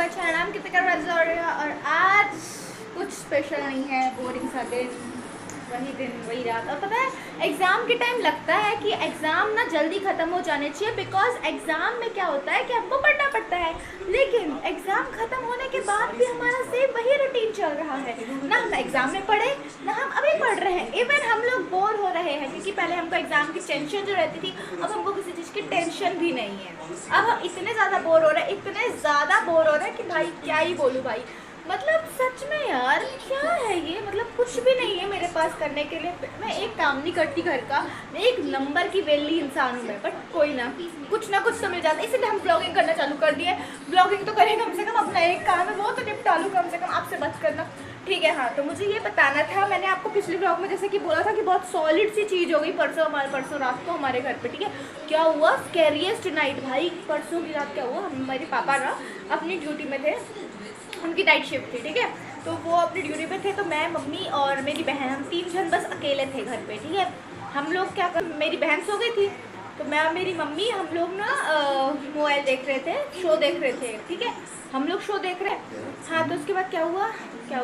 My channel. नाम कितने और आज कुछ स्पेशल नहीं है, बोरिंग सा दिन, वही दिन वही रात। और पता है एग्ज़ाम के टाइम लगता है कि एग्ज़ाम ना जल्दी ख़त्म हो जाने चाहिए, बिकॉज एग्ज़ाम में क्या होता है कि हमको पढ़ना पड़ता है, लेकिन एग्ज़ाम ख़त्म होने के बाद भी हमारा सेम वही रूटीन चल रहा है। ना हम एग्ज़ाम में पढ़े ना हम अभी पढ़ रहे हैं, इवन हम लोग बोर हो रहे हैं, क्योंकि पहले हमको एग्ज़ाम की टेंशन जो रहती थी, अब हमको किसी चीज़ की टेंशन भी नहीं है। अब हम इतने ज़्यादा बोर हो रहे हैं, इतने ज़्यादा बोर हो रहे हैं कि भाई क्या ही बोलूँ भाई। मतलब सच में यार क्या है ये, मतलब कुछ भी नहीं है मेरे पास करने के लिए। मैं एक काम नहीं करती घर का, मैं एक नंबर की वेली इंसान हूँ मैं, बट कोई ना कुछ तो मिल जाता है, इसलिए हम ब्लॉगिंग करना चालू कर दिए। ब्लॉगिंग तो करें कम से कम, अपना एक काम है वो तो निपटा लूँ कम से कम, आपसे बात करना ठीक है। हाँ, तो मुझे ये बताना था, मैंने आपको पिछले ब्लॉग में जैसे कि बोला था कि बहुत सॉलिड सी चीज़ हो गई परसों रात को हमारे घर पे। ठीक है, क्या हुआ स्कैरियस्ट नाइट भाई, परसों की रात क्या हुआ, हमारे पापा ना अपनी ड्यूटी में थे, उनकी नाइट शिफ्ट थी। ठीक है, तो वो अपनी ड्यूटी पे थे, तो मैं मम्मी और मेरी बहन हम 3 जन बस अकेले थे घर पे। ठीक है, हम लोग क्या कर, मेरी बहन सो गई थी, तो मैं और मेरी मम्मी हम लोग ना मोबाइल देख रहे थे, शो देख रहे थे। ठीक है, हम लोग शो देख रहे हैं। हाँ, तो उसके बाद क्या हुआ था,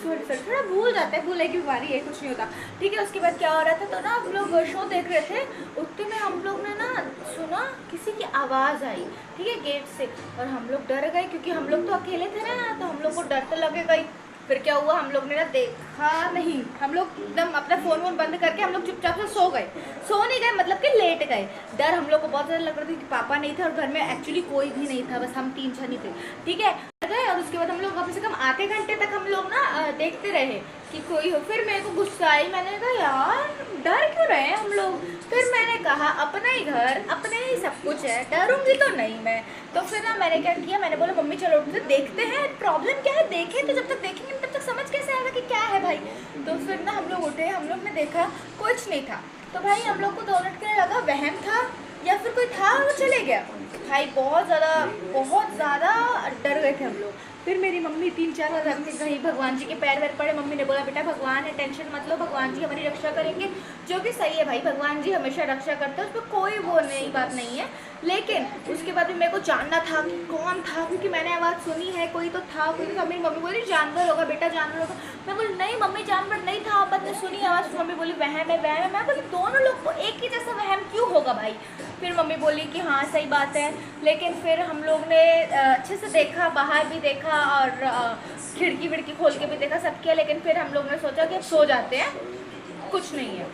सॉरी थोड़ा भूल जाता है, भूलने की बीमारी है, कुछ नहीं होता। ठीक है, उसके बाद क्या हो रहा था, तो ना हम लोग शो देख रहे थे, उतने में हम लोग ने ना सुना किसी की आवाज़ आई। ठीक है, गेट से, और हम लोग डर गए, क्योंकि हम लोग तो अकेले थे ना, तो हम लोग को डर तो लगेगा ही। फिर क्या हुआ, हम लोग ने ना देखा नहीं, हम लोग एकदम अपना फ़ोन वोन बंद करके हम लोग चुपचाप से सो गए। सो नहीं गए मतलब कि लेट गए। डर हम लोग को बहुत ज़्यादा लग रहा था कि पापा नहीं थे और घर में एक्चुअली कोई भी नहीं था, बस हम 3 जन ही थे। ठीक है, गए, और उसके बाद हम लोग कम से कम आधे घंटे तक हम लोग ना देखते रहे कि कोई हो। फिर मेरे को गुस्सा आई, मैंने कहा यार डर क्यों रहे हैं हम लोग। फिर मैंने कहा अपना ही घर, अपने ही सब कुछ है, डरूंगी तो नहीं मैं। तो फिर ना मैंने क्या किया, मैंने बोला मम्मी चलो उठ देखते हैं प्रॉब्लम क्या है, देखें, तो जब तक देखेंगे तब तक समझ कैसे आएगा कि क्या है भाई। तो फिर ना हम लोग उठे, हम लोग ने देखा कुछ नहीं था। तो भाई हम लोग को 2 मिनट के लिए लगा वहम था या फिर कोई था, वो चले गया। भाई बहुत ज़्यादा डर गए थे हम लोग। फिर मेरी मम्मी 3-4 बार कहीं भगवान जी के पैर वैर पड़े, मम्मी ने बोला बेटा भगवान है, टेंशन मत लो, भगवान जी हमारी रक्षा करेंगे, जो कि सही है भाई, भगवान जी हमेशा रक्षा करते हैं, उस पर कोई वो नई बात नहीं है। लेकिन उसके बाद भी मेरे को जानना था कि कौन था, क्योंकि मैंने आवाज़ सुनी है, कोई तो था, कोई तो। मेरी मम्मी बोली जानवर होगा बेटा, जानवर होगा। मैं बोली नहीं मम्मी जानवर नहीं था, बट ने सुनी आवाज़। मम्मी बोली वहम है। मैं बोली दोनों लोग को एक ही जैसा वहम क्यों होगा भाई। फिर मम्मी बोली कि हाँ सही बात है। लेकिन फिर हम लोग ने अच्छे से देखा, बाहर भी देखा और खिड़की विड़की खोल के भी देखा, सब किया। लेकिन फिर हम लोग ने सोचा कि अब सो जाते हैं, कुछ नहीं है।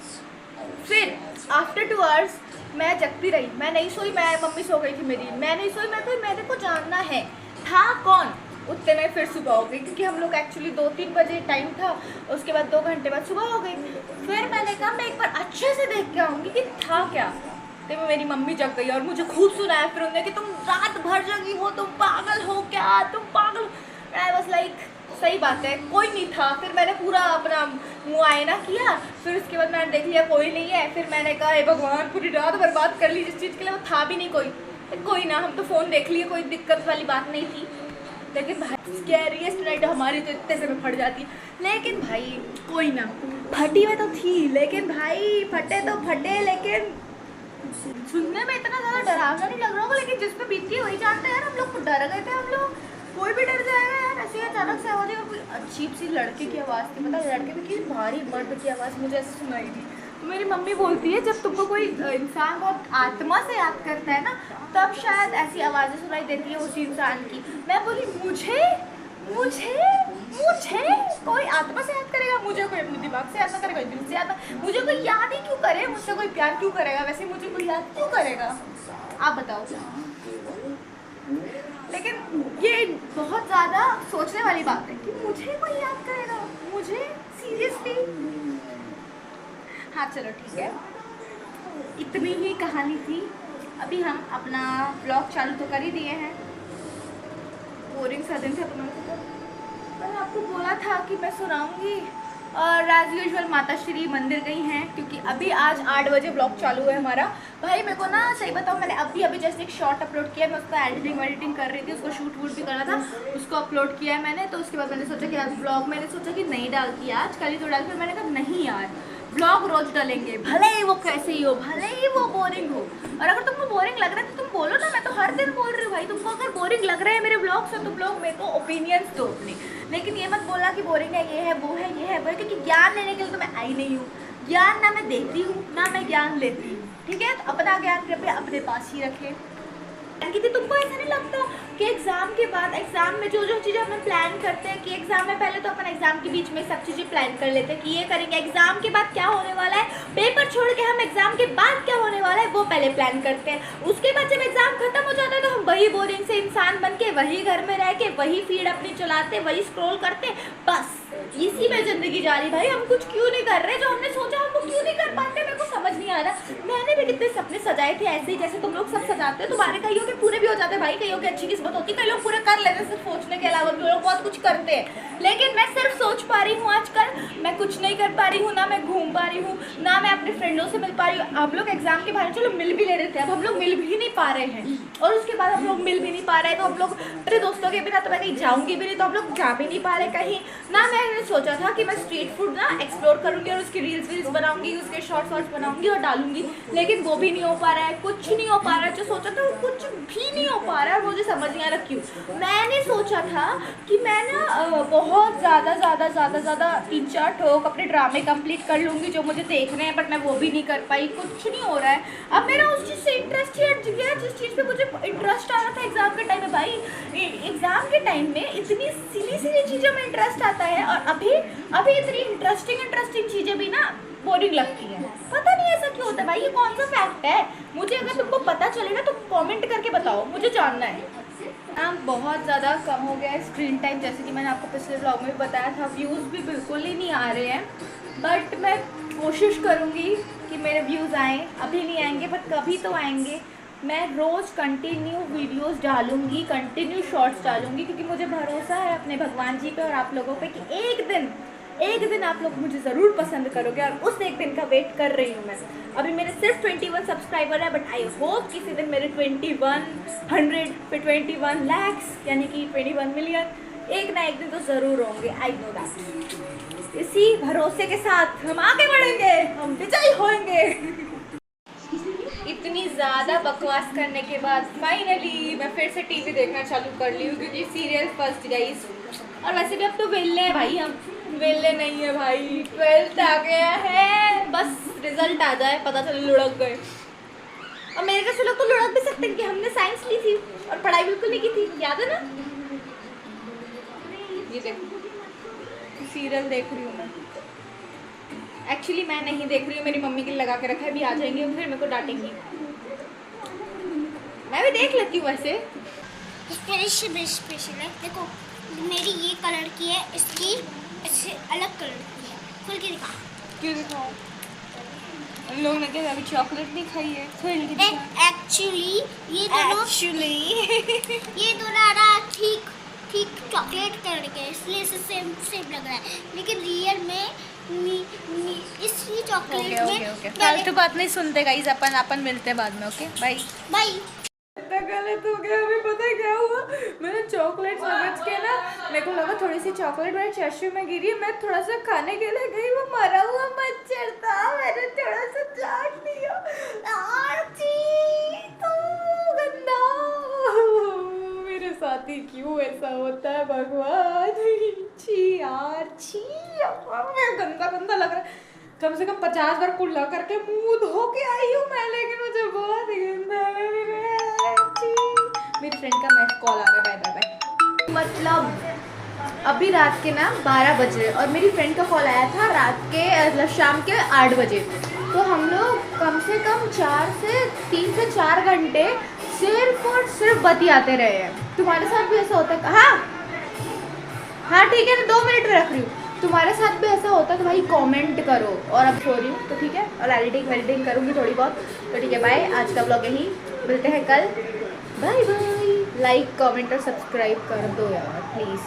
फिर आफ्टर 2 आवर्स मैं जगती रही, मैं नहीं सोई, मैं मम्मी सो गई थी मेरी, मैं नहीं सोई। मैं कोई मेरे को जानना है था कौन। उतने में फिर सुबह हो गई, क्योंकि हम लोग एक्चुअली 2-3 बजे टाइम था, उसके बाद 2 घंटे बाद सुबह हो गई। फिर मैंने कहा मैं एक बार अच्छे से देख के आऊँगी कि था क्या। तो मेरी मम्मी जग गई और मुझे खूब सुनाया फिर उन्होंने कि तुम रात भर जगी हो, तुम पागल हो क्या, तुम पागल हो। आई वाज लाइक सही बात है, कोई नहीं था। फिर मैंने पूरा अपना मुआयना किया, फिर उसके बाद मैंने देख लिया कोई नहीं है। फिर मैंने कहा हे भगवान, पूरी रात बर्बाद कर ली जिस चीज़ के लिए, वो था भी नहीं कोई ना, हम तो फ़ोन देख लिए, कोई दिक्कत वाली बात नहीं थी। लेकिन भाई स्कैरियस्ट नाइट हमारी तो इतने से में फट जाती। लेकिन भाई कोई ना, फटी में तो थी, लेकिन भाई फटे तो फटे, लेकिन सुनने में इतना ज़्यादा डरावना नहीं लग रहा होगा, लेकिन जिस पे बीतती है वही जानते हैं। हम लोग तो डर गए थे, हम लोग कोई भी डर जाएगा यार, ऐसे अचानक से आवाज़। कोई अजीब सी लड़के की आवाज़ थी, मतलब लड़के भी की भारी मर्द की आवाज़ मुझे ऐसे सुनाई दी। तो मेरी मम्मी बोलती है जब तुमको कोई इंसान बहुत आत्मा से याद करता है ना, तब शायद ऐसी आवाज़ें सुनाई देती है उसी इंसान की। मैं बोली मुझे कोई आत्मा से याद करेगा, मुझे कोई अपने दिमाग से याद ना करेगा, दिल से याद, मुझे कोई याद ही क्यों करे, मुझसे कोई प्यार क्यों करेगा, वैसे मुझे कोई याद क्यों करेगा, आप बताओ। लेकिन ये बहुत ज़्यादा सोचने वाली बात है कि मुझे कोई याद करेगा, मुझे सीरियसली। हाँ चलो ठीक है, इतनी ही कहानी थी। अभी हम अपना ब्लॉग चालू तो कर ही दिए हैं। बोरिंग सा दिन था, तो मैंने आपको बोला था कि मैं सुनाऊंगी। और एज यूजुअल माता श्री मंदिर गई हैं, क्योंकि अभी आज 8 बजे ब्लॉग चालू है हमारा। भाई मेरे को ना सही बताऊँ, मैंने अभी जस्ट एक शॉर्ट अपलोड किया, मैं उसका एडिटिंग कर रही थी, उसको शूट वूट भी करना था, उसको अपलोड किया है मैंने। तो उसके बाद मैंने सोचा कि आज ब्लॉग मैंने सोचा कि नहीं डालती आज, कल ही तो डाल। फिर मैंने कहा नहीं यार, ब्लॉग रोज डालेंगे, भले ही वो कैसे ही हो, भले ही वो बोरिंग हो। और अगर तुमको बोरिंग लग रहा है तो तुम बोलो ना, मैं तो हर दिन बोल रही हूँ भाई। तुमको अगर बोरिंग लग रहा है मेरे ब्लॉग से, तुम लोग मेरे को ओपिनियंस दो अपने, लेकिन ये मत बोला कि बोरिंग है, ये है, वो है, ये है, वो है, क्योंकि ज्ञान लेने के लिए तो मैं आई नहीं हूँ। ज्ञान ना मैं देती हूँ ना मैं ज्ञान लेती हूँ, ठीक है। तो अपना ज्ञान कृपया अपने पास ही रखें। क्योंकि तुमको ऐसा नहीं लगता कि एग्जाम के बाद, एग्जाम में जो जो चीज़ें अपन प्लान करते हैं कि एग्जाम में पहले तो अपन एग्जाम के बीच में सब चीज़ें प्लान कर लेते हैं कि ये करेंगे, एग्जाम के बाद क्या होने वाला है, पेपर छोड़ के हम एग्जाम के बाद क्या होने वाला है वो पहले प्लान करते हैं। उसके बाद जब एग्जाम खत्म हो जाता है तो हम वही बोरिंग से इंसान बन के वही घर में रह के वही फीड अपनी चलाते, वही स्क्रॉल करते, बस इसी में जिंदगी जा रही। भाई हम कुछ क्यों नहीं कर रहे, जो हमने सोचा हम वो क्यों नहीं कर पाते, मेरे को समझ नहीं आ रहा। मैंने भी कितने सपने सजाए थे ऐसे ही जैसे तुम लोग सब सजाते हो, तुम्हारे कईयों के पूरे भी हो जाते हैं भाई, कईयों की अच्छी किस्मत होती है, कई लोग पूरे कर लेते हैं सिर्फ सोचने के अलावा, लोग बहुत कुछ करते हैं। लेकिन मैं सिर्फ सोच पा रही हूँ आजकल, मैं कुछ नहीं कर पा रही हूँ, ना मैं घूम पा रही हूँ, ना मैं अपने फ्रेंडों से मिल पा रही हूँ। हम लोग एग्जाम के बारे में चलो मिल भी ले रहे थे, अब हम लोग मिल भी नहीं पा रहे हैं, और उसके बाद हम लोग मिल भी नहीं पा रहे हैं। तो हम लोग अपने दोस्तों के बिना तो मैं कहीं जाऊँगी भी नहीं, तो हम लोग जा भी नहीं पा रहे कहीं ना। मैंने सोचा था कि मैं स्ट्रीट फूड ना एक्सप्लोर करूँगी और उसकी रील्स बनाऊंगी, उसके शॉर्ट्स बनाऊंगी और डालूंगी, लेकिन वो भी नहीं हो पा रहा है, कुछ नहीं हो पा रहा है। जो सोचा था वो कुछ भी नहीं हो पा रहा है, मुझे समझ नहीं आ रहा क्यों। मैंने सोचा था कि मैं ना बहुत ज़्यादा 3-4 ठोक अपने ड्रामे कंप्लीट कर लूँगी जो मुझे देखने हैं, बट मैं वो भी नहीं कर पाई, कुछ नहीं हो रहा है। अब मेरा उस चीज़ से इंटरेस्ट ही हट गया जिस चीज़ पे मुझे इंटरेस्ट आ रहा था एग्ज़ाम के टाइम में। भाई एग्ज़ाम के टाइम में इतनी सिली चीज़ों में इंटरेस्ट आता है, और अभी इतनी इंटरेस्टिंग चीज़ें भी ना बोरिंग लगती है। पता नहीं ऐसा क्यों होता है भाई, ये कौन सा फैक्ट है, मुझे अगर तुमको पता चले ना तो कमेंट करके बताओ, मुझे जानना है। बहुत ज़्यादा कम हो गया है स्क्रीन टाइम, जैसे कि मैंने आपको पिछले व्लॉग में भी बताया था। व्यूज़ भी बिल्कुल ही नहीं आ रहे हैं, बट मैं कोशिश करूँगी कि मेरे व्यूज़ आएँ। अभी नहीं आएंगे बट कभी तो आएंगे। मैं रोज़ कंटिन्यू वीडियोस डालूँगी, कंटिन्यू शॉर्ट्स डालूँगी, क्योंकि मुझे भरोसा है अपने भगवान जी पे और आप लोगों पे कि एक दिन आप लोग मुझे ज़रूर पसंद करोगे, और उस एक दिन का वेट कर रही हूँ मैं। अभी मेरे सिर्फ 21 सब्सक्राइबर है, बट आई होप किसी दिन मेरे 2100 फिर 21 lakhs यानी कि 21 मिलियन एक ना एक दिन तो ज़रूर होंगे। I know that. इसी भरोसे के साथ हम आगे बढ़ेंगे, हम विजयी होंगे। इतनी ज़्यादा बकवास करने के बाद फाइनली मैं फिर से टीवी देखना चालू कर ली हूँ, क्योंकि सीरियल फर्स्ट गाइस। और वैसे भी अब तो वेले हैं भाई, हम वेले नहीं है भाई, 12th आ गया है, बस रिजल्ट आ जाए पता चले लुढ़क गए। और मेरे घर से लोग तो लुढ़क भी सकते हैं कि हमने साइंस ली थी और पढ़ाई बिल्कुल नहीं की थी, याद है ना। ये देखो सीरियल देख रही हूँ मैं, एक्चुअली मैं नहीं देख रही हूँ, मेरी मम्मी के लिए लगा के रखा है, अभी आ जाएंगे फिर मेरे को डांटेंगी। मैं भी देख लेती हूँ वैसे। स्पेशल है, देखो मेरी ये कलर की है, इसकी इससे अलग कलर की है, खोल के दिखा। क्यों दिखाओ, उन लोगों ने क्या अभी चॉकलेट नहीं खाई है, खोल के दिखा। एक्चुअली ये दोनों ठीक चॉकलेट कलर के, इसलिए इसे सेम लग रहा है, लेकिन रियल में इसी चॉकलेट में फालतू बात नहीं सुनते गाइस, अपन मिलते हैं बाद में। Okay bye. गलत हो गया, अभी पता है क्या हुआ, मैंने चॉकलेट समझ के ना, मेरे को लगा थोड़ी सी चॉकलेट मेरे चश्मे में गिरी, मैं थोड़ा सा खाने के लिए गई, वो मरा हुआ मच्छर था, मैंने थोड़ा सा चाट लिया, तो गंदा। मेरे साथ ही क्यों ऐसा होता है भगवान, छी यार छी, गंदा लग रहा है। कम से कम 50 बार कुल्ला करके मुंह धो के आई हूँ मैं, लेकिन मुझे बहुत गंदा लग रहा है। मेरी फ्रेंड का मैच कॉल आ रहा है, बाय। मतलब अभी रात के ना 12 बजे और मेरी फ्रेंड का कॉल आया था रात के शाम के 8 बजे। तो हम लोग कम से कम 3 से 4 घंटे सिर्फ और सिर्फ बतियाते रहे हैं। तुम्हारे साथ भी ऐसा होता है? हाँ ठीक है ना, 2 मिनट रख रही हूँ। तुम्हारे साथ भी ऐसा होता है तो भाई कमेंट करो। और अब सो रही हूँ तो ठीक है, और एडिटिंग करूँगी थोड़ी बहुत, तो ठीक है बाय। आज का ब्लॉग यहीं, मिलते हैं कल, बाय बाय। लाइक कमेंट और सब्सक्राइब कर दो यार प्लीज़।